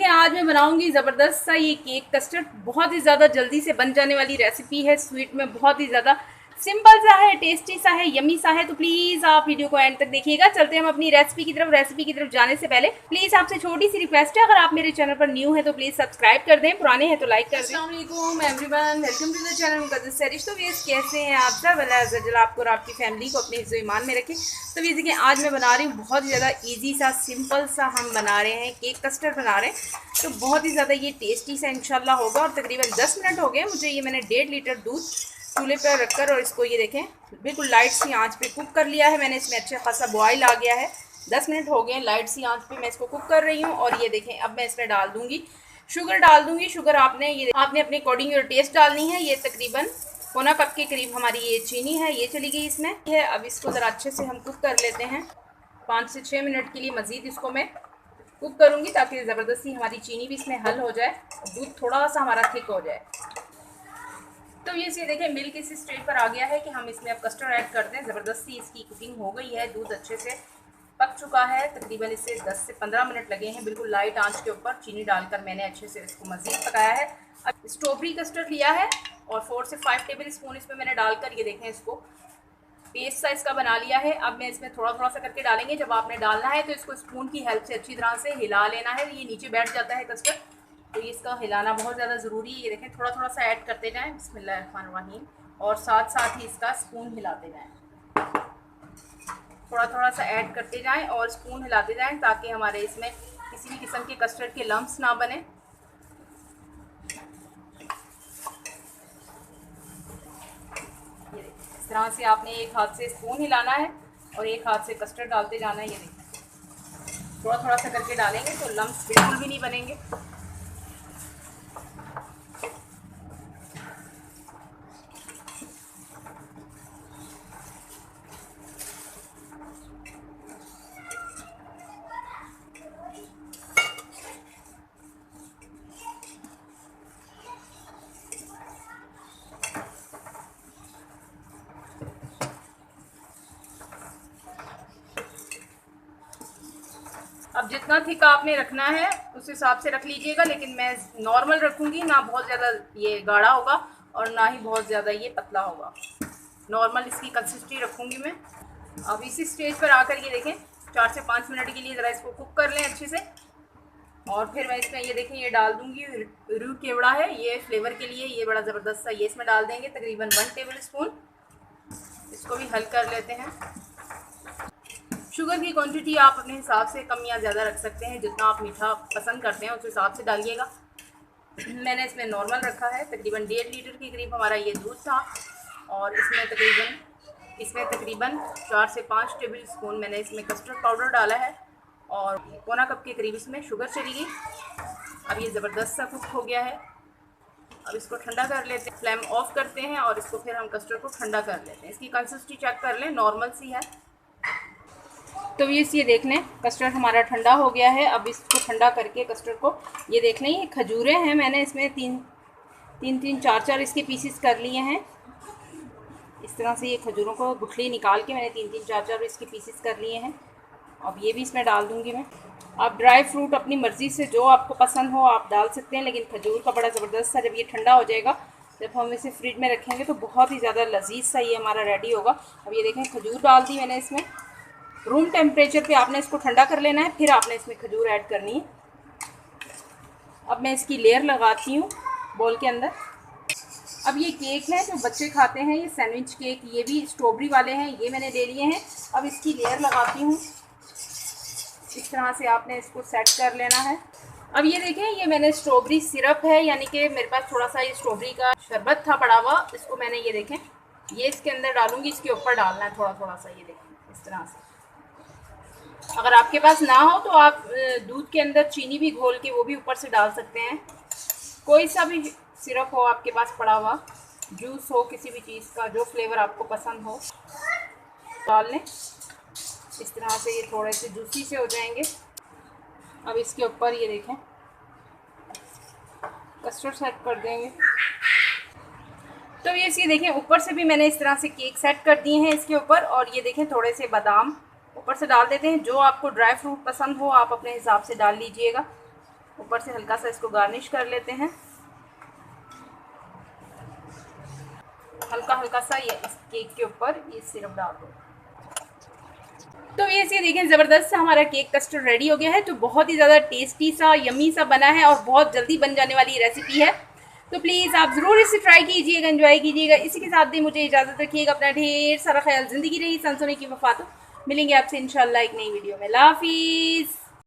देखिए आज मैं बनाऊंगी ज़बरदस्त सा ये केक कस्टर्ड। बहुत ही ज़्यादा जल्दी से बन जाने वाली रेसिपी है। स्वीट में बहुत ही ज़्यादा सिंपल सा है, टेस्टी सा है, यमी सा है। तो प्लीज़ आप वीडियो को एंड तक देखिएगा। चलते हैं हम अपनी रेसिपी की तरफ जाने से पहले प्लीज़ आपसे छोटी सी रिक्वेस्ट है, अगर आप मेरे चैनल पर न्यू है तो प्लीज़ सब्सक्राइब कर दें, पुराने हैं तो लाइक कर दें। अस्सलाम वालेकुम everyone, welcome to the channel Muqaddas Sarish. तो वेस कैसे हैं आप सब? अल्लाह अज़्ज़ा वजल आपको और आपकी फैमिली को अपने हिज़्ज़ो ईमान में रखें। तो ये देखिए आज मैं बना रही हूँ बहुत ही ज़्यादा ईजी सा सिंपल सा हम बना रहे हैं केक कस्टर्ड बना रहे हैं। तो बहुत ही ज़्यादा ये टेस्टी सा इंशाल्लाह होगा। और तकरीबन 10 मिनट हो गए मुझे। ये मैंने 1.5 लीटर दूध चूल्हे पर रखकर और इसको ये देखें बिल्कुल लाइट सी आंच पे कुक कर लिया है मैंने। इसमें अच्छा खासा बॉयल आ गया है। 10 मिनट हो गए लाइट सी आंच पे मैं इसको कुक कर रही हूँ। और ये देखें अब मैं इसमें डाल दूँगी शुगर। डाल दूँगी शुगर आपने अपने अकॉर्डिंग और टेस्ट डालनी है। ये तकरीबन पौना कप के करीब हमारी ये चीनी है, ये चली गई इसमें है। अब इसको ज़रा अच्छे से हम कुक कर लेते हैं। 5 से 6 मिनट के लिए मज़ीद इसको मैं कुक करूँगी ताकि ज़बरदस्ती हमारी चीनी भी इसमें हल हो जाए, दूध थोड़ा सा हमारा थिक हो जाए। तो ये देखें मिल्क इस स्टेज पर आ गया है कि हम इसमें अब कस्टर्ड ऐड कर दें। ज़बरदस्ती इसकी कुकिंग हो गई है, दूध अच्छे से पक चुका है। तकरीबन इसे 10 से 15 मिनट लगे हैं बिल्कुल लाइट आंच के ऊपर चीनी डालकर मैंने अच्छे से इसको मज़ीद पकाया है। अब स्ट्रॉबेरी कस्टर्ड लिया है और 4 से 5 टेबल स्पून इसमें मैंने डालकर ये देखें इसको पेस्ट सा इसका बना लिया है। अब मैं इसमें थोड़ा थोड़ा सा करके डालेंगे। जब आपने डालना है तो इसको स्पून की हेल्प से अच्छी तरह से हिला लेना है। ये नीचे बैठ जाता है कस्टर्ड, तो ये इसका हिलाना बहुत ज़्यादा ज़रूरी है। ये देखें थोड़ा थोड़ा सा ऐड करते जाएं बिस्मिल्लाहिर्रहमानिर्रहीम, और साथ साथ ही इसका स्पून हिलाते जाएं। थोड़ा थोड़ा सा ऐड करते जाएं और स्पून हिलाते जाएं ताकि हमारे इसमें किसी भी किस्म के कस्टर्ड के लम्प्स ना बने। इस तरह से आपने एक हाथ से स्पून हिलाना है और एक हाथ से कस्टर्ड डालते जाना है। ये देखिए थोड़ा थोड़ा सा करके डालेंगे तो लम्प्स बिल्कुल भी नहीं बनेंगे। अब जितना थिक आपने रखना है उस हिसाब से रख लीजिएगा, लेकिन मैं नॉर्मल रखूँगी, ना बहुत ज़्यादा ये गाढ़ा होगा और ना ही बहुत ज़्यादा ये पतला होगा। नॉर्मल इसकी कंसिस्टेंसी रखूँगी मैं। अब इसी स्टेज पर आकर ये देखें 4 से 5 मिनट के लिए ज़रा इसको कुक कर लें अच्छे से। और फिर मैं इसमें ये देखें ये डाल दूँगी रू केवड़ा है, ये फ्लेवर के लिए ये बड़ा ज़बरदस्त सा ये इसमें डाल देंगे तकरीबन 1 टेबल स्पून। इसको भी हल कर लेते हैं। शुगर की क्वांटिटी आप अपने हिसाब से कम या ज़्यादा रख सकते हैं, जितना आप मीठा पसंद करते हैं उस हिसाब से डालिएगा। मैंने इसमें नॉर्मल रखा है। तकरीबन 1.5 लीटर के करीब हमारा ये दूध था और इसमें तकरीबन 4 से 5 टेबल स्पून मैंने इसमें कस्टर्ड पाउडर डाला है और पौना कप के करीब इसमें शुगर चली गई। अब ये ज़बरदस्त सा कुक हो गया है। अब इसको ठंडा कर लेते हैं, फ्लेम ऑफ करते हैं और इसको फिर हम कस्टर्ड को ठंडा कर लेते हैं। इसकी कंसिस्टेंसी चेक कर लें, नॉर्मल सी है। तो ये देख लें कस्टर्ड हमारा ठंडा हो गया है। अब इसको ठंडा करके कस्टर्ड को ये देख लें, ये खजूरें हैं, मैंने इसमें तीन चार इसके पीसेस कर लिए हैं। इस तरह से ये खजूरों को गुठली निकाल के मैंने तीन चार इसके पीसेस कर लिए हैं। अब ये भी इसमें डाल दूँगी मैं। आप ड्राई फ्रूट अपनी मर्ज़ी से जो आपको पसंद हो आप डाल सकते हैं, लेकिन खजूर का बड़ा ज़बरदस्त सा जब ये ठंडा हो जाएगा, जब हम इसे फ्रिज में रखेंगे तो बहुत ही ज़्यादा लजीज सा ये हमारा रेडी होगा। अब ये देखें खजूर डाल दी मैंने इसमें। रूम टेम्परेचर पे आपने इसको ठंडा कर लेना है, फिर आपने इसमें खजूर ऐड करनी है। अब मैं इसकी लेयर लगाती हूँ बोल के अंदर। अब ये केक है जो बच्चे खाते हैं, ये सैंडविच केक, ये भी स्ट्रॉबेरी वाले हैं, ये मैंने ले लिए हैं। अब इसकी लेयर लगाती हूँ। इस तरह से आपने इसको सेट कर लेना है। अब ये देखें ये मैंने स्ट्रॉबेरी सिरप है, यानी कि मेरे पास थोड़ा सा ये स्ट्रॉबेरी का शरबत था पड़ा हुआ, इसको मैंने ये देखें ये इसके अंदर डालूंगी। इसके ऊपर डालना है थोड़ा थोड़ा सा, ये देखें इस तरह से। अगर आपके पास ना हो तो आप दूध के अंदर चीनी भी घोल के वो भी ऊपर से डाल सकते हैं। कोई सा भी सिरप हो आपके पास पड़ा हुआ, जूस हो किसी भी चीज़ का, जो फ्लेवर आपको पसंद हो डाल लें। इस तरह से ये थोड़े से जूसी से हो जाएंगे। अब इसके ऊपर ये देखें कस्टर्ड सेट कर देंगे। तो ये देखें ऊपर से भी मैंने इस तरह से केक सेट कर दिए हैं इसके ऊपर। और ये देखें थोड़े से बादाम ऊपर से डाल देते हैं। जो आपको ड्राई फ्रूट पसंद हो आप अपने हिसाब से डाल लीजिएगा। ऊपर से हल्का सा इसको गार्निश कर लेते हैं। हल्का हल्का सा ये इस केक के ऊपर ये सिरप डाल दो। तो ये देखें ज़बरदस्त सा हमारा केक कस्टर्ड रेडी हो गया है। तो बहुत ही ज़्यादा टेस्टी सा यमी सा बना है और बहुत जल्दी बन जाने वाली रेसिपी है। तो प्लीज़ आप ज़रूर इसे ट्राई कीजिएगा, एंजॉय कीजिएगा। इसी के साथ भी मुझे इजाज़त रखिएगा। अपना ढेर सारा ख्याल। ज़िंदगी रही सन सोने की वफ़ात। मिलेंगे आपसे इंशाल्लाह एक नई वीडियो में। अल्लाह हाफ़िज़।